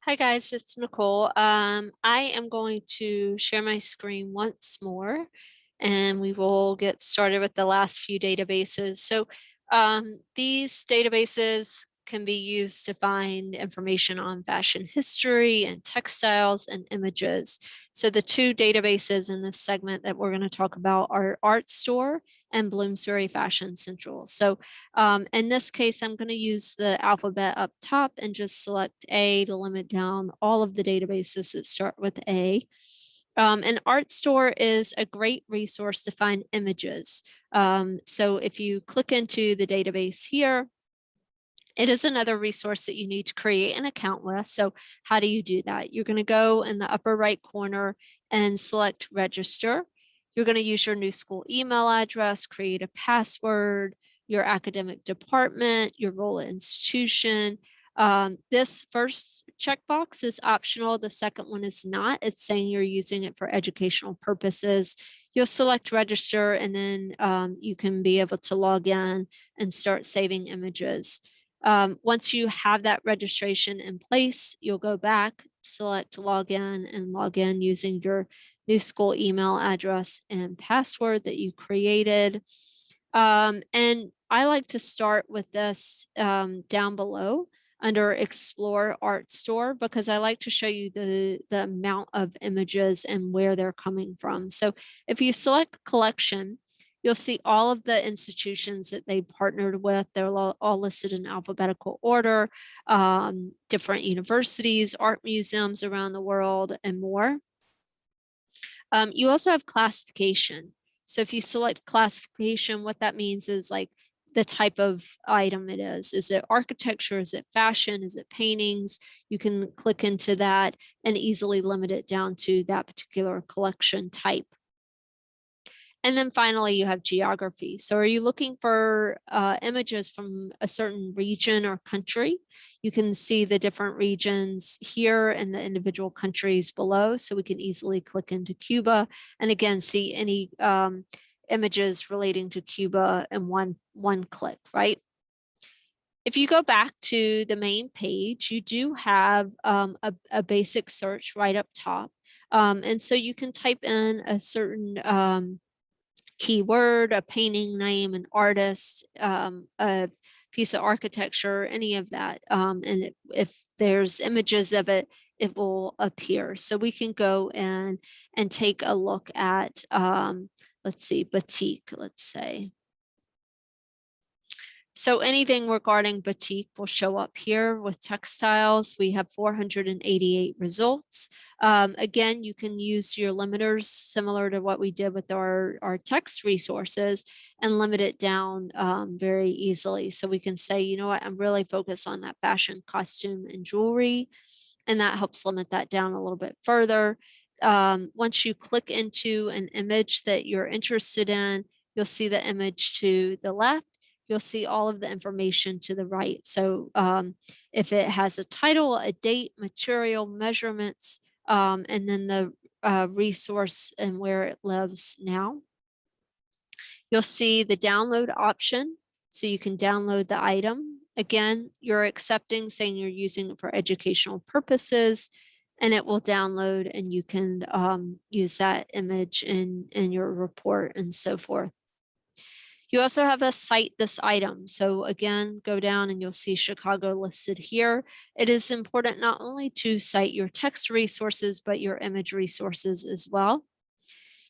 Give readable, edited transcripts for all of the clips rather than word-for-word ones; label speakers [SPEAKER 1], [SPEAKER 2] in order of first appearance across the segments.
[SPEAKER 1] Hi guys, it's Nicole. I am going to share my screen once more and we will get started with the last few databases. So these databases can be used to find information on fashion history and textiles and images. So the two databases in this segment that we're going to talk about are artstor and Bloomsbury Fashion Central. So in this case, I'm going to use the alphabet up top and just select A to limit down all of the databases that start with A. And artstor is a great resource to find images. So if you click into the database here, it is another resource that you need to create an account with. So how do you do that? You're going to go in the upper right corner and select register. You're going to use your new school email address, create a password, your academic department, your role at institution. This first checkbox is optional. The second one is not. It's saying you're using it for educational purposes. You'll select register and then you can be able to log in and start saving images. Once you have that registration in place, you'll go back, select login and log in using your new school email address and password that you created. And I like to start with this down below under Explore Artstor because I like to show you the amount of images and where they're coming from. So if you select collection, you'll see all of the institutions that they partnered with. They're all listed in alphabetical order, different universities, art museums around the world, and more. You also have classification. So if you select classification, what that means is like the type of item it is. Is it architecture? Is it fashion? Is it paintings? You can click into that and easily limit it down to that particular collection type. And then finally, you have geography. So are you looking for images from a certain region or country? You can see the different regions here and the individual countries below. So we can easily click into Cuba and again, see any images relating to Cuba in one click, right? If you go back to the main page, you do have a basic search right up top. And so you can type in a certain keyword, a painting name, an artist, a piece of architecture, any of that. And if there's images of it, it will appear. So we can go and take a look at, let's see, batik, let's say. So anything regarding batik will show up here with textiles. We have 488 results. Again, you can use your limiters similar to what we did with our text resources and limit it down very easily. So we can say, you know what, I'm really focused on that fashion, costume, and jewelry. And that helps limit that down a little bit further. Once you click into an image that you're interested in, you'll see the image to the left. You'll see all of the information to the right. So if it has a title, a date, material, measurements, and then the resource and where it lives now. You'll see the download option. So you can download the item. Again, you're accepting, saying you're using it for educational purposes, and it will download and you can use that image in your report and so forth. You also have a cite this item. So again, go down and you'll see Chicago listed here. It is important not only to cite your text resources, but your image resources as well.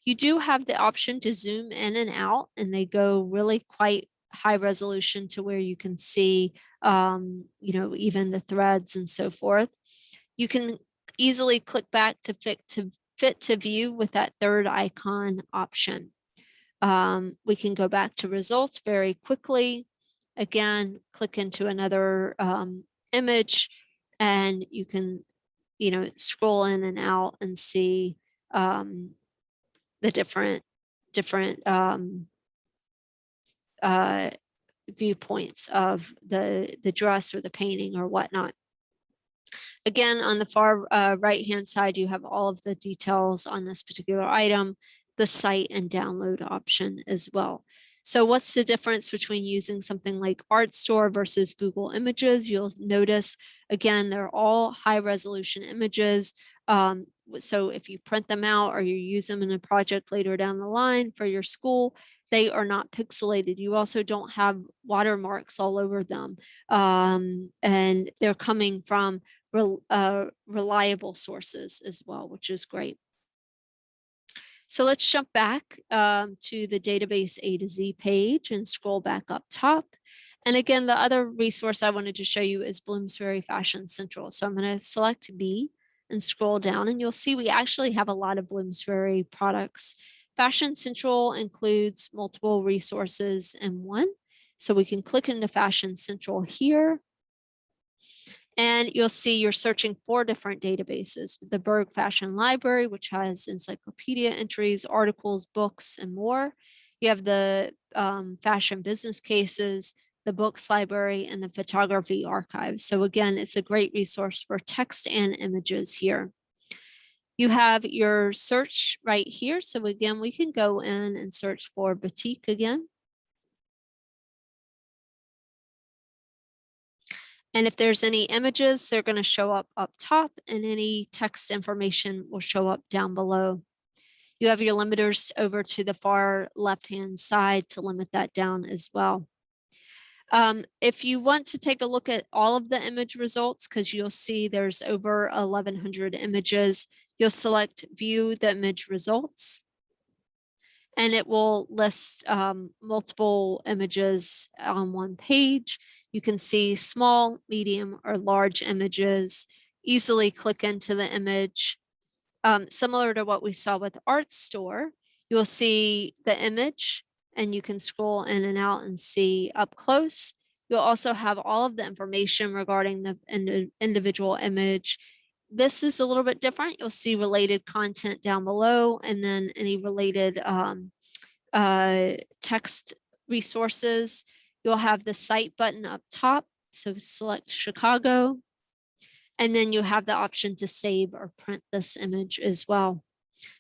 [SPEAKER 1] You do have the option to zoom in and out, and they go really quite high resolution to where you can see, you know, even the threads and so forth. You can easily click back to fit to view with that third icon option. We can go back to results very quickly. Again, click into another image and you can, you know, scroll in and out and see the different viewpoints of the dress or the painting or whatnot. Again, on the far right-hand side, you have all of the details on this particular item, the cite and download option as well. So what's the difference between using something like Artstor versus Google Images? You'll notice, again, they're all high resolution images. So if you print them out or you use them in a project later down the line for your school, they are not pixelated. You also don't have watermarks all over them. And they're coming from reliable sources as well, which is great. So let's jump back to the database A to Z page and scroll back up top. And again, the other resource I wanted to show you is Bloomsbury Fashion Central. So I'm going to select B and scroll down, and you'll see we actually have a lot of Bloomsbury products. Fashion Central includes multiple resources in one. So we can click into Fashion Central here. And you'll see you're searching for different databases. The Berg Fashion Library, which has encyclopedia entries, articles, books, and more. You have the fashion business cases, the books library, and the photography archives. So again, it's a great resource for text and images here. You have your search right here. So again, we can go in and search for boutique again. And if there's any images, they're going to show up top, and any text information will show up down below. You have your limiters over to the far left-hand side to limit that down as well. If you want to take a look at all of the image results, because you'll see there's over 1,100 images, you'll select View the Image Results, and it will list multiple images on one page. You can see small, medium, or large images. Easily click into the image. Similar to what we saw with Artstor, you'll see the image and you can scroll in and out and see up close. You'll also have all of the information regarding the individual image. This is a little bit different. You'll see related content down below, and then any related text resources. You'll have the site button up top. So select Chicago, and then you have the option to save or print this image as well.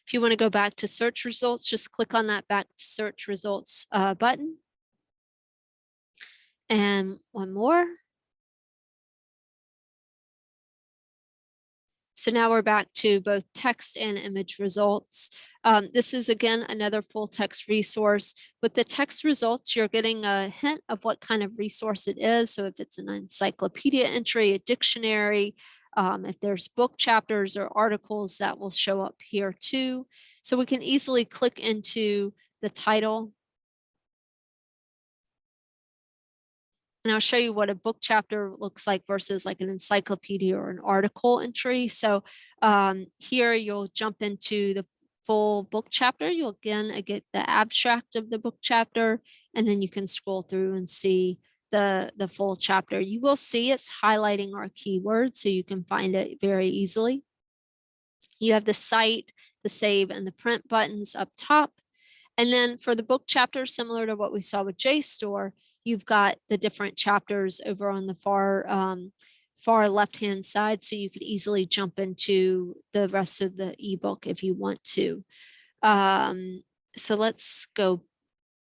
[SPEAKER 1] If you want to go back to search results, just click on that back to search results button. And one more. So now we're back to both text and image results. This is, again, another full text resource. With the text results, you're getting a hint of what kind of resource it is. So if it's an encyclopedia entry, a dictionary, if there's book chapters or articles, that will show up here too. So we can easily click into the title. And I'll show you what a book chapter looks like versus like an encyclopedia or an article entry. So here you'll jump into the full book chapter. You'll again get the abstract of the book chapter, and then you can scroll through and see the full chapter. You will see it's highlighting our keywords, so you can find it very easily. You have the cite, the save, and the print buttons up top. And then for the book chapter, similar to what we saw with JSTOR, you've got the different chapters over on the far left-hand side, so you could easily jump into the rest of the ebook if you want to. So let's go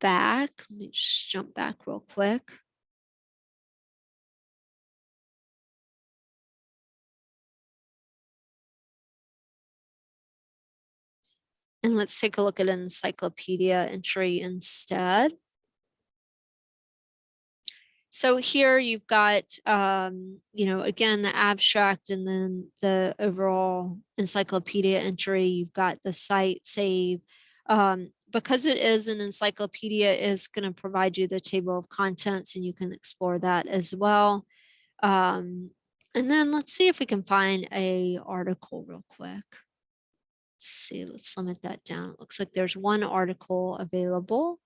[SPEAKER 1] back. Let me just jump back real quick. And let's take a look at an encyclopedia entry instead. So here you've got, again, the abstract and then the overall encyclopedia entry. You've got the cite, save. Because it is an encyclopedia, is going to provide you the table of contents, and you can explore that as well. And then let's see if we can find a article real quick. Let's see, let's limit that down. It looks like there's one article available.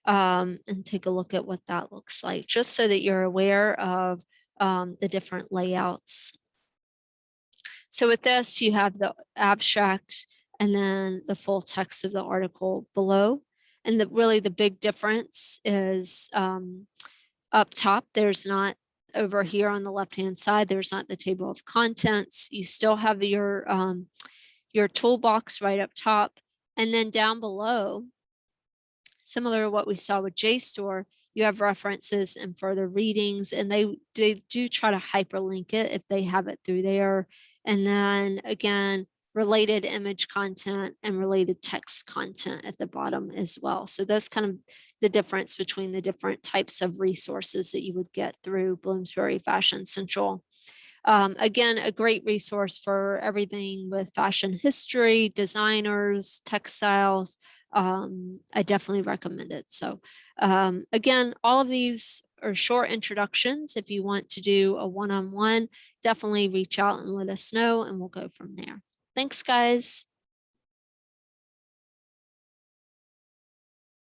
[SPEAKER 1] And take a look at what that looks like, just so that you're aware of the different layouts. So with this, you have the abstract and then the full text of the article below. And really the big difference is up top, there's not, over here on the left-hand side, there's not the table of contents. You still have your toolbox right up top. And then down below, similar to what we saw with JSTOR, you have references and further readings, and they do try to hyperlink it if they have it through there. And then again, related image content and related text content at the bottom as well. So that's kind of the difference between the different types of resources that you would get through Bloomsbury Fashion Central. Again, a great resource for everything with fashion history, designers, textiles. I definitely recommend it. So again, all of these are short introductions. If you want to do a one-on-one, definitely reach out and let us know, and we'll go from there. Thanks, guys.